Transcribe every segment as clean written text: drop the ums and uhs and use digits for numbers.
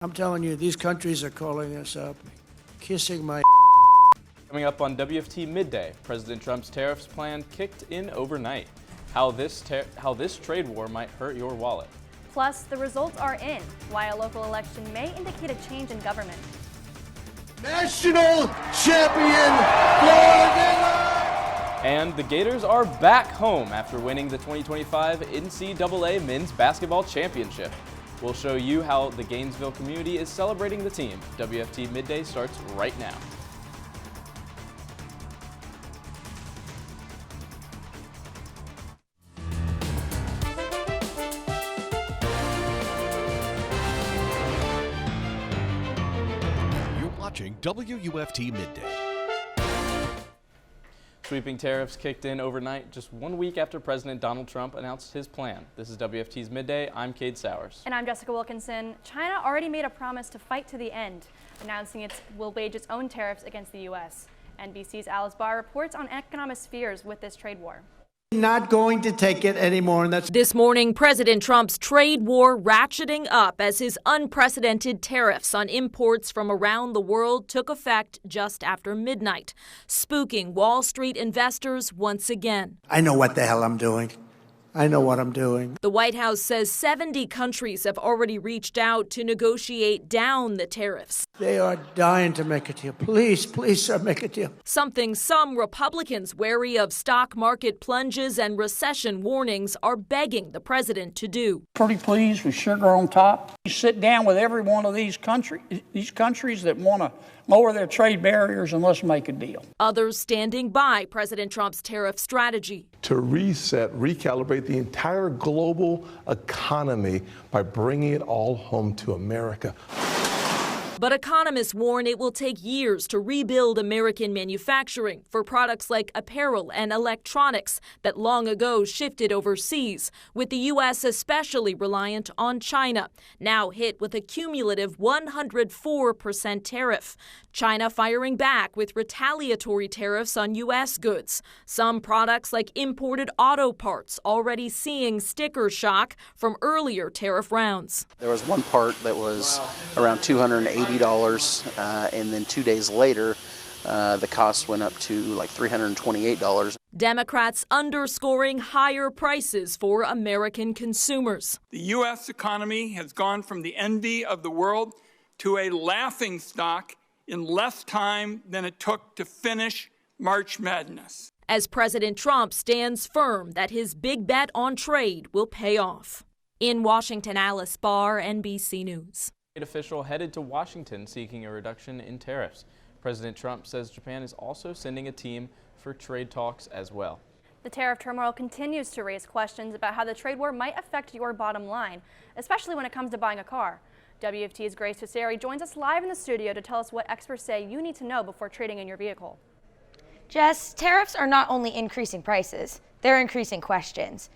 I'm telling you, these countries are calling us up, kissing my. Coming up on WFT Midday, President Trump's tariffs plan kicked in overnight. How this trade war might hurt your wallet. Plus, the results are in. Why a local election may indicate a change in government. National champion, Florida! And the Gators are back home after winning the 2025 NCAA Men's Basketball Championship. We'll show you how the Gainesville community is celebrating the team. WFT Midday starts right now. You're watching WUFT Midday. Sweeping tariffs kicked in overnight just 1 week after President Donald Trump announced his plan. This is WFT's Midday. I'm Kade Sowers. And I'm Jessica Wilkinson. China already made a promise to fight to the end, announcing it will wage its own tariffs against the U.S. NBC's Alice Barr reports on economists' fears with this trade war. Not going to take it anymore, and that's. This morning, President Trump's trade war ratcheting up as his unprecedented tariffs on imports from around the world took effect just after midnight, spooking Wall Street investors once again. I know what the hell I'm doing. I know what I'm doing. The White House says 70 countries have already reached out to negotiate down the tariffs. They are dying to make a deal. Please, please, sir, make a deal. Something some Republicans wary of stock market plunges and recession warnings are begging the president to do. Pretty pleased with sugar on top. You sit down with every one of these countries that want to lower their trade barriers, and let's make a deal. Others standing by President Trump's tariff strategy. To reset, recalibrate the entire global economy by bringing it all home to America. But economists warn it will take years to rebuild American manufacturing for products like apparel and electronics that long ago shifted overseas, with the U.S. especially reliant on China, now hit with a cumulative 104% tariff. China firing back with retaliatory tariffs on U.S. goods. Some products like imported auto parts already seeing sticker shock from earlier tariff rounds. There was one part that was around $280, and then 2 days later, the cost went up to like $328. Democrats underscoring higher prices for American consumers. The U.S. economy has gone from the envy of the world to a laughingstock in less time than it took to finish March Madness. As President Trump stands firm that his big bet on trade will pay off. In Washington, Alice Barr, NBC News. An official headed to Washington seeking a reduction in tariffs. President Trump says Japan is also sending a team for trade talks as well. The tariff turmoil continues to raise questions about how the trade war might affect your bottom line, especially when it comes to buying a car. WFT's Tucceri joins us live in the studio to tell us what experts say you need to know before trading in your vehicle. Jess, tariffs are not only increasing prices, they're increasing questions.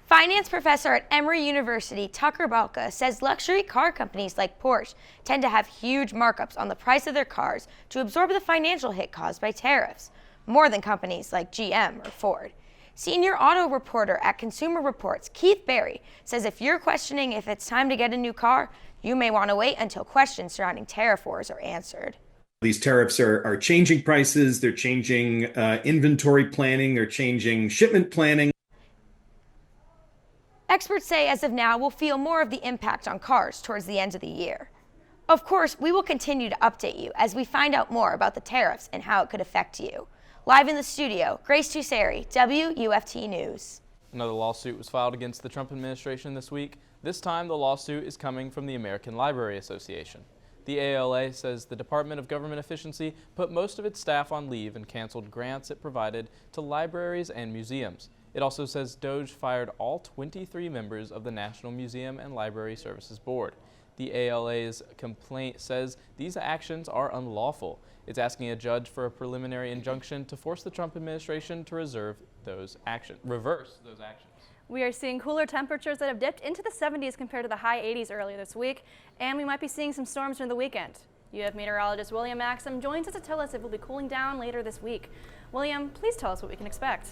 Finance professor at Emory University, Tucceri, says luxury car companies like Porsche tend to have huge markups on the price of their cars to absorb the financial hit caused by tariffs, more than companies like GM or Ford. Senior auto reporter at Consumer Reports, Keith Berry, says if you're questioning if it's time to get a new car, you may want to wait until questions surrounding tariff wars are answered. These tariffs are changing prices, they're changing inventory planning, they're changing shipment planning. Experts say as of now, we'll feel more of the impact on cars towards the end of the year. Of course, we will continue to update you as we find out more about the tariffs and how it could affect you. Live in the studio, Tucceri, WUFT News. Another lawsuit was filed against the Trump administration this week. This time, the lawsuit is coming from the American Library Association. The ALA says the Department of Government Efficiency put most of its staff on leave and canceled grants it provided to libraries and museums. It also says DOJ fired all 23 members of the National Museum and Library Services Board. The ALA's complaint says these actions are unlawful. It's asking a judge for a preliminary injunction to force the Trump administration to reverse those actions. We are seeing cooler temperatures that have dipped into the 70s compared to the high 80s earlier this week, and we might be seeing some storms during the weekend. UF meteorologist William Maxham joins us to tell us if it will be cooling down later this week. William, please tell us what we can expect.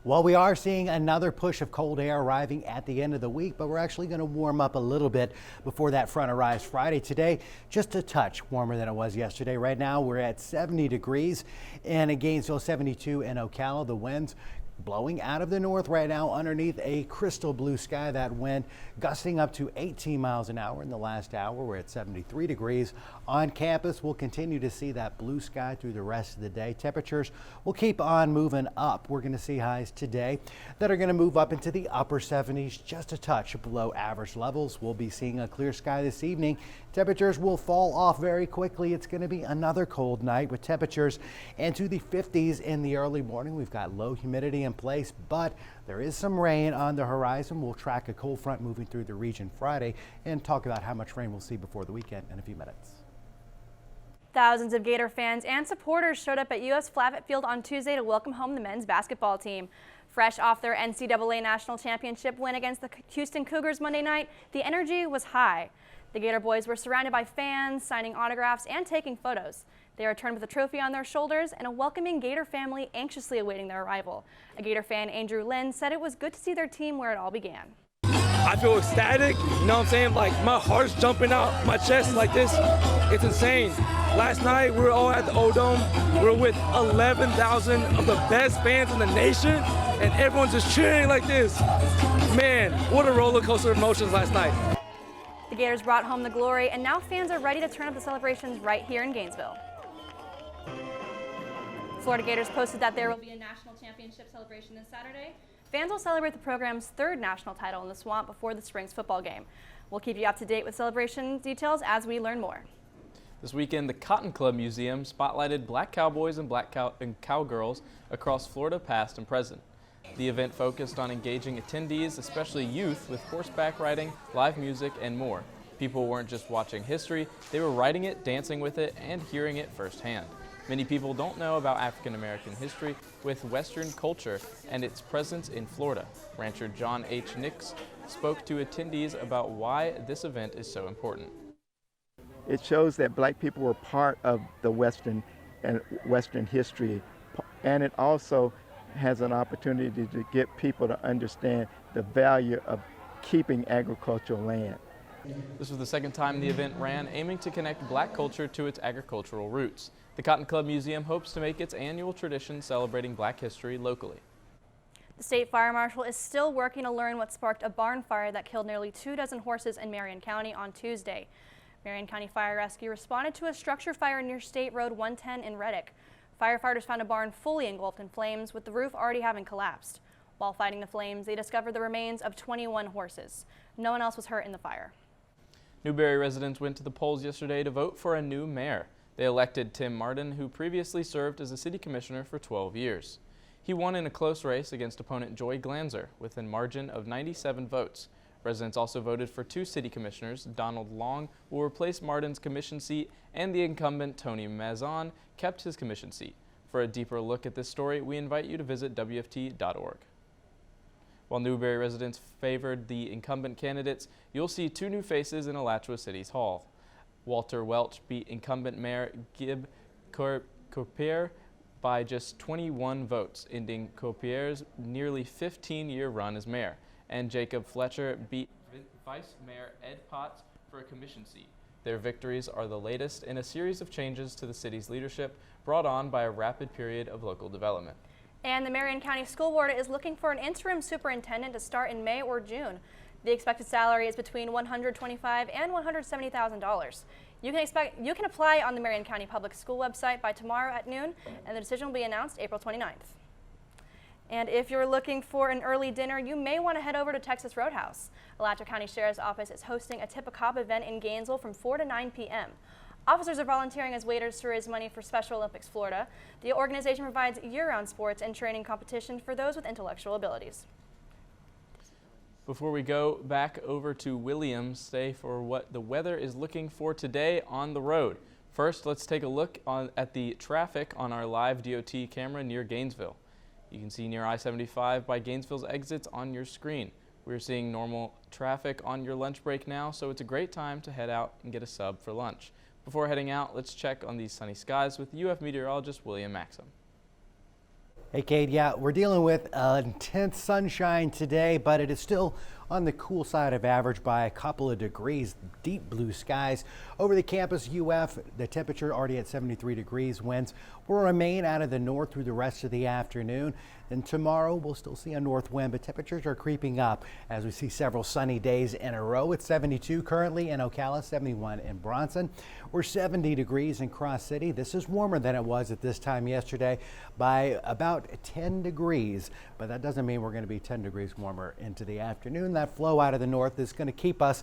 Well, we are seeing another push of cold air arriving at the end of the week, but we're actually going to warm up a little bit before that front arrives Friday. Today, just a touch warmer than it was yesterday. Right now, we're at 70 degrees and in Gainesville, 72 in Ocala. The winds blowing out of the north right now underneath a crystal blue sky. That wind gusting up to 18 miles an hour in the last hour. We're at 73 degrees on campus. We'll continue to see that blue sky through the rest of the day. Temperatures will keep on moving up. We're going to see highs today that are going to move up into the upper 70s, just a touch below average levels. We'll be seeing a clear sky this evening. Temperatures will fall off very quickly. It's going to be another cold night with temperatures into the 50s in the early morning. We've got low humidity in place, but there is some rain on the horizon. We'll track a cold front moving through the region Friday and talk about how much rain we'll see before the weekend in a few minutes. Thousands of Gator fans and supporters showed up at US Flavitt Field on Tuesday to welcome home the men's basketball team. Fresh off their NCAA National Championship win against the Houston Cougars Monday night, the energy was high. The Gator boys were surrounded by fans, signing autographs and taking photos. They returned with a trophy on their shoulders and a welcoming Gator family anxiously awaiting their arrival. A Gator fan, Andrew Lynn, said it was good to see their team where it all began. I feel ecstatic, you know what I'm saying? Like my heart's jumping out my chest like this. It's insane. Last night we were all at the O-Dome. We were with 11,000 of the best fans in the nation, and everyone's just cheering like this. Man, what a roller coaster of emotions last night. The Gators brought home the glory, and now fans are ready to turn up the celebrations right here in Gainesville. Florida Gators posted that there will be a national championship celebration this Saturday. Fans will celebrate the program's third national title in the Swamp before the spring's football game. We'll keep you up to date with celebration details as we learn more. This weekend, the Cotton Club Museum spotlighted black cowboys and cowgirls across Florida past and present. The event focused on engaging attendees, especially youth, with horseback riding, live music, and more. People weren't just watching history, they were writing it, dancing with it, and hearing it firsthand. Many people don't know about African American history with Western culture and its presence in Florida. Rancher John H. Nix spoke to attendees about why this event is so important. It shows that black people were part of the Western history, and it also has an opportunity to get people to understand the value of keeping agricultural land. This was the second time the event ran, aiming to connect black culture to its agricultural roots. The Cotton Club Museum hopes to make its annual tradition celebrating black history locally. The state fire marshal is still working to learn what sparked a barn fire that killed nearly 24 horses in Marion County on Tuesday. Marion County Fire Rescue responded to a structure fire near State Road 110 in Reddick. Firefighters found a barn fully engulfed in flames, with the roof already having collapsed. While fighting the flames, they discovered the remains of 21 horses. No one else was hurt in the fire. Newberry residents went to the polls yesterday to vote for a new mayor. They elected Tim Martin, who previously served as a city commissioner for 12 years. He won in a close race against opponent Joy Glanzer with a margin of 97 votes. Residents also voted for 2 city commissioners. Donald Long will replace Martin's commission seat, and the incumbent Tony Mazon kept his commission seat. For a deeper look at this story, we invite you to visit WFT.org. While Newberry residents favored the incumbent candidates, you'll see 2 new faces in Alachua City's Hall. Walter Welch beat incumbent Mayor Gib Copier by just 21 votes, ending Copier's nearly 15-year run as mayor. And Jacob Fletcher beat Vice Mayor Ed Potts for a commission seat. Their victories are the latest in a series of changes to the city's leadership brought on by a rapid period of local development. And the Marion County School Board is looking for an interim superintendent to start in May or June. The expected salary is between $125,000 and $170,000. You can apply on the Marion County Public School website by tomorrow at noon, and the decision will be announced April 29th. And if you're looking for an early dinner, you may want to head over to Texas Roadhouse. Alachua County Sheriff's Office is hosting a Tip a Cop event in Gainesville from 4 to 9 p.m. Officers are volunteering as waiters to raise money for Special Olympics Florida. The organization provides year-round sports and training competition for those with intellectual abilities. Before we go back over to Williams, stay for what the weather is looking for today on the road. First, let's take a look at the traffic on our live DOT camera near Gainesville. You can see near I-75 by Gainesville's exits on your screen. We're seeing normal traffic on your lunch break now, so it's a great time to head out and get a sub for lunch. Before heading out, let's check on these sunny skies with UF meteorologist William Maxham. Hey, Kade, yeah, we're dealing with intense sunshine today, but it is still on the cool side of average by a couple of degrees. Deep blue skies over the campus UF. The temperature already at 73 degrees. Winds will remain out of the north through the rest of the afternoon. And tomorrow we'll still see a north wind, but temperatures are creeping up as we see several sunny days in a row. It's 72 currently in Ocala, 71 in Bronson. We're 70 degrees in Cross City. This is warmer than it was at this time yesterday by about 10 degrees, but that doesn't mean we're going to be 10 degrees warmer into the afternoon. That flow out of the north is going to keep us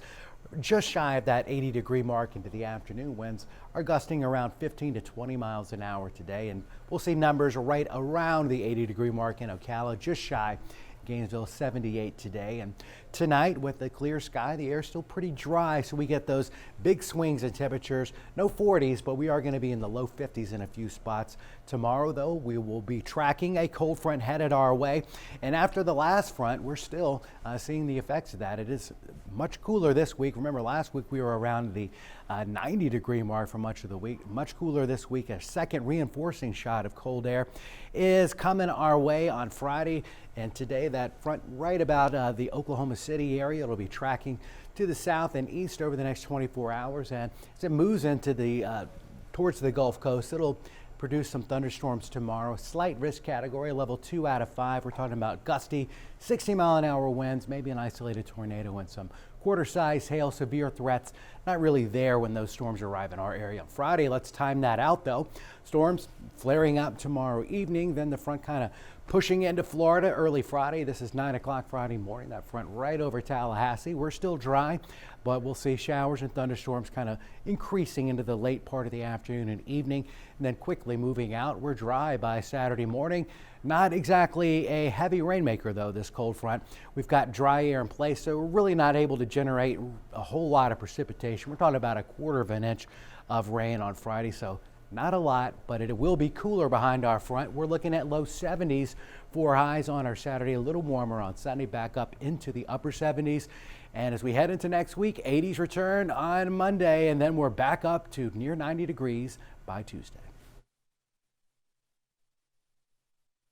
just shy of that 80-degree mark into the afternoon. Winds are gusting around 15 to 20 miles an hour today, and we'll see numbers right around the 80-degree mark in Ocala, just shy. Gainesville 78 today, and tonight with the clear sky, the air is still pretty dry, so we get those big swings in temperatures. No 40s, but we are going to be in the low 50s in a few spots. Tomorrow, though, we will be tracking a cold front headed our way, and after the last front, we're still seeing the effects of that. It is much cooler this week. Remember, last week we were around the 90-degree mark for much of the week. Much cooler this week. A second reinforcing shot of cold air is coming our way on Friday, and today that front right about the Oklahoma City area. It'll be tracking to the south and east over the next 24 hours, and as it moves into the towards the Gulf Coast, it'll produce some thunderstorms tomorrow. Slight risk category, level 2 out of 5. We're talking about gusty 60-mile-an-hour winds, maybe an isolated tornado and some quarter-size hail. Severe threats not really there when those storms arrive in our area. On Friday, let's time that out though. Storms flaring up tomorrow evening, then the front kind of pushing into Florida early Friday. This is 9 o'clock Friday morning. That front right over Tallahassee. We're still dry, but we'll see showers and thunderstorms kind of increasing into the late part of the afternoon and evening, and then quickly moving out. We're dry by Saturday morning. Not exactly a heavy rainmaker though, this cold front. We've got dry air in place, so we're really not able to generate a whole lot of precipitation. We're talking about a quarter of an inch of rain on Friday, so not a lot, but it will be cooler behind our front. We're looking at low 70s for highs on our Saturday, a little warmer on Sunday, back up into the upper 70s. And as we head into next week, 80s return on Monday, and then we're back up to near 90 degrees by Tuesday.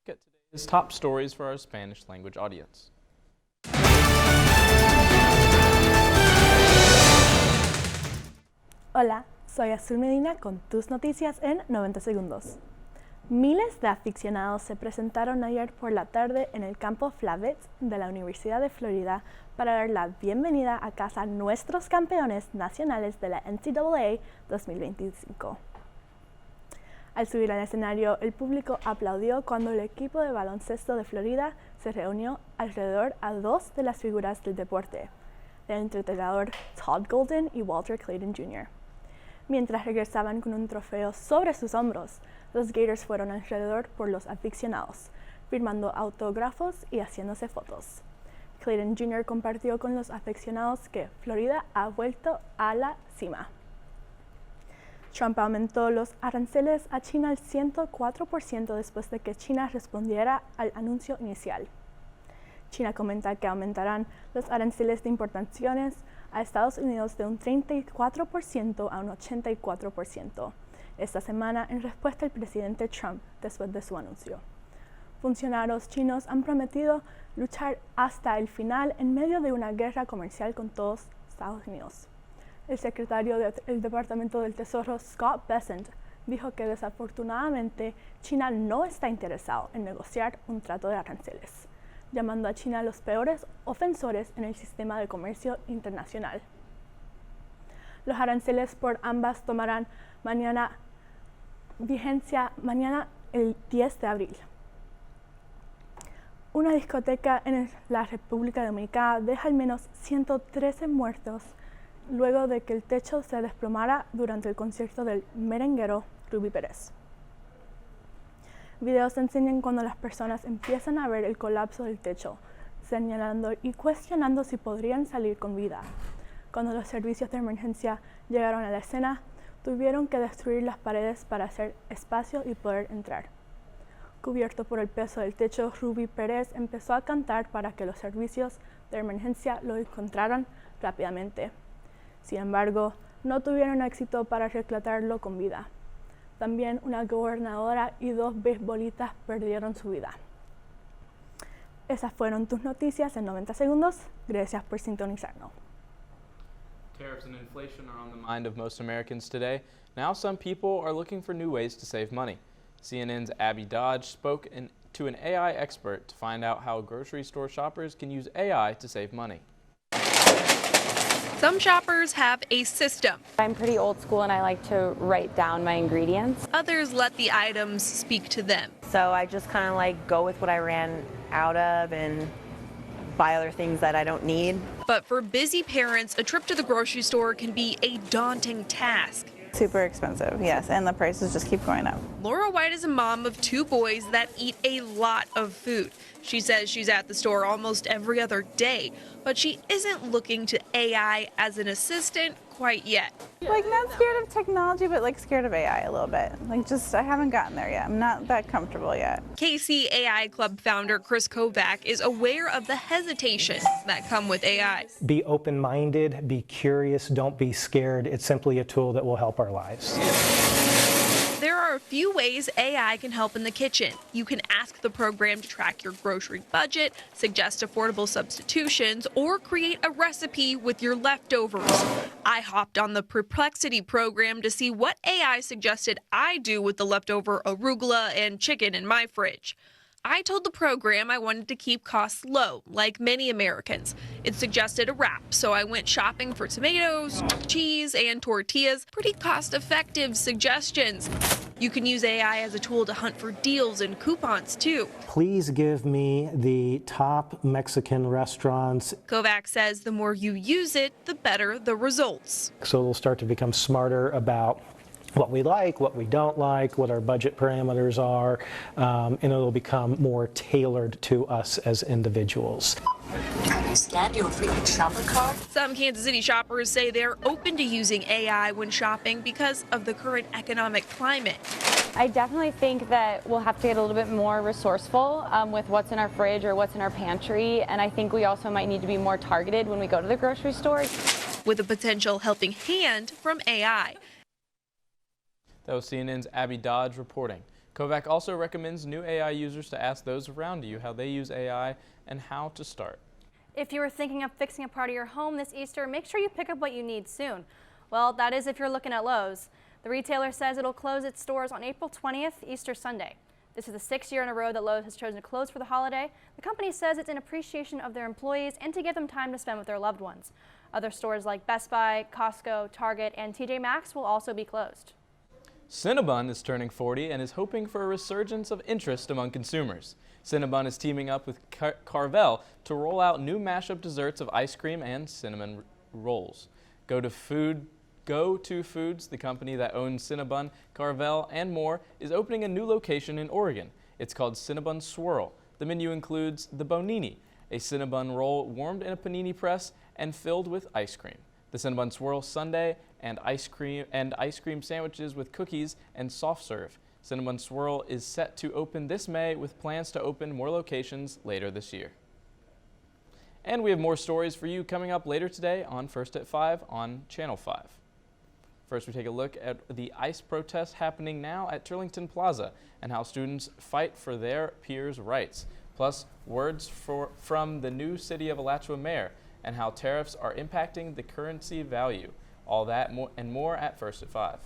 Get today's top stories for our Spanish language audience. Hola, soy Azul Medina con tus noticias en 90 segundos. Miles de aficionados se presentaron ayer por la tarde en el campo Flavette de la Universidad de Florida para dar la bienvenida a casa a nuestros campeones nacionales de la NCAA 2025. Al subir al escenario, el público aplaudió cuando el equipo de baloncesto de Florida se reunió alrededor a dos de las figuras del deporte, el entrenador Todd Golden y Walter Clayton Jr. Mientras regresaban con un trofeo sobre sus hombros, los Gators fueron alrededor por los aficionados, firmando autógrafos y haciéndose fotos. Clayton Jr. compartió con los aficionados que Florida ha vuelto a la cima. Trump aumentó los aranceles a China al 104% después de que China respondiera al anuncio inicial. China comenta que aumentarán los aranceles de importaciones a Estados Unidos de un 34% a un 84% esta semana en respuesta al presidente Trump después de su anuncio. Funcionarios chinos han prometido luchar hasta el final en medio de una guerra comercial con todos Estados Unidos. El secretario del Departamento del Tesoro, Scott Bessent, dijo que desafortunadamente China no está interesado en negociar un trato de aranceles, llamando a China los peores ofensores en el sistema de comercio internacional. Los aranceles por ambas tomarán vigencia mañana el 10 de abril. Una discoteca en la República Dominicana deja al menos 113 muertos luego de que el techo se desplomara durante el concierto del merenguero Ruby Pérez. Videos enseñan cuando las personas empiezan a ver el colapso del techo, señalando y cuestionando si podrían salir con vida. Cuando los servicios de emergencia llegaron a la escena, tuvieron que destruir las paredes para hacer espacio y poder entrar. Cubierto por el peso del techo, Ruby Pérez empezó a cantar para que los servicios de emergencia lo encontraran rápidamente. Sin embargo, no tuvieron éxito para rescatarlo con vida. También una gobernadora y 2 beisbolistas perdieron su vida. Esas fueron tus noticias en 90 segundos. Gracias por sintonizarnos. Tariffs and inflation are on the mind of most Americans today. Now some people are looking for new ways to save money. CNN's Abby Dodge spoke to an AI expert to find out how grocery store shoppers can use AI to save money. Some shoppers have a system. I'm pretty old school and I like to write down my ingredients. Others let the items speak to them. So I just kind of like go with what I ran out of and buy other things that I don't need. But for busy parents, a trip to the grocery store can be a daunting task. Super expensive, yes, and the prices just keep going up. Laura White is a mom of 2 boys that eat a lot of food. She says she's at the store almost every other day, but she isn't looking to AI as an assistant quite yet. Like, not scared of technology, but like scared of AI a little bit. Like, just, I haven't gotten there yet. I'm not that comfortable yet. KC AI Club founder Chris Kovac is aware of the hesitations that come with AI. Be open-minded, be curious, don't be scared. It's simply a tool that will help our lives. There are a few ways AI can help in the kitchen. You can ask the program to track your grocery budget, suggest affordable substitutions, or create a recipe with your leftovers. I hopped on the Perplexity program to see what AI suggested I do with the leftover arugula and chicken in my fridge. I told the program I wanted to keep costs low, like many Americans. It suggested a wrap, so I went shopping for tomatoes, cheese, and tortillas. Pretty cost-effective suggestions. You can use AI as a tool to hunt for deals and coupons, too. Please give me the top Mexican restaurants. Kovac says the more you use it, the better the results. So we'll start to become smarter about what we like, what we don't like, what our budget parameters are, and it'll become more tailored to us as individuals. Have you scanned your frequent shopper card? Some Kansas City shoppers say they're open to using AI when shopping because of the current economic climate. I definitely think that we'll have to get a little bit more resourceful with what's in our fridge or what's in our pantry, and I think we also might need to be more targeted when we go to the grocery store. With a potential helping hand from AI. That was CNN's Abby Dodge reporting. Kovac also recommends new AI users to ask those around you how they use AI and how to start. If you were thinking of fixing a part of your home this Easter, make sure you pick up what you need soon. Well, that is if you're looking at Lowe's. The retailer says it'll close its stores on April 20th, Easter Sunday. This is the 6th year in a row that Lowe's has chosen to close for the holiday. The company says it's in appreciation of their employees and to give them time to spend with their loved ones. Other stores like Best Buy, Costco, Target, and TJ Maxx will also be closed. Cinnabon is turning 40 and is hoping for a resurgence of interest among consumers. Cinnabon is teaming up with Carvel to roll out new mashup desserts of ice cream and cinnamon rolls. Go to Foods, the company that owns Cinnabon, Carvel, and more, is opening a new location in Oregon. It's called Cinnabon Swirl. The menu includes the Bonini, a Cinnabon roll warmed in a panini press and filled with ice cream. The Cinnabon Swirl Sundae and ice cream sandwiches with cookies and soft serve. Cinnabon Swirl is set to open this May with plans to open more locations later this year. And we have more stories for you coming up later today on First at 5 on Channel 5. First, we take a look at the ICE protest happening now at Turlington Plaza and how students fight for their peers' rights. Plus, words from the new City of Alachua mayor and how tariffs are impacting the currency value. All that and more at First at 5.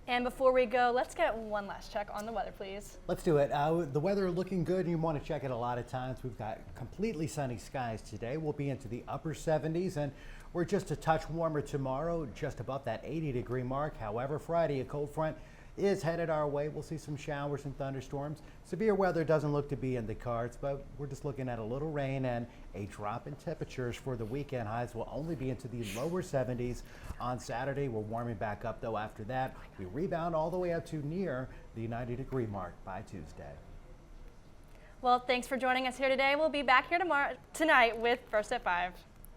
And before we go, let's get one last check on the weather, please. Let's do it. The weather looking good, and you want to check it a lot of times. We've got completely sunny skies today. We'll be into the upper 70s, and we're just a touch warmer tomorrow, just above that 80-degree mark. However, Friday, a cold front is headed our way. We'll see some showers and thunderstorms. Severe weather doesn't look to be in the cards, but we're just looking at a little rain and a drop in temperatures for the weekend. Highs will only be into the lower 70s on Saturday. We're warming back up, though. After that, we rebound all the way up to near the 90-degree mark by Tuesday. Well, thanks for joining us here today. We'll be back here tonight with First at 5.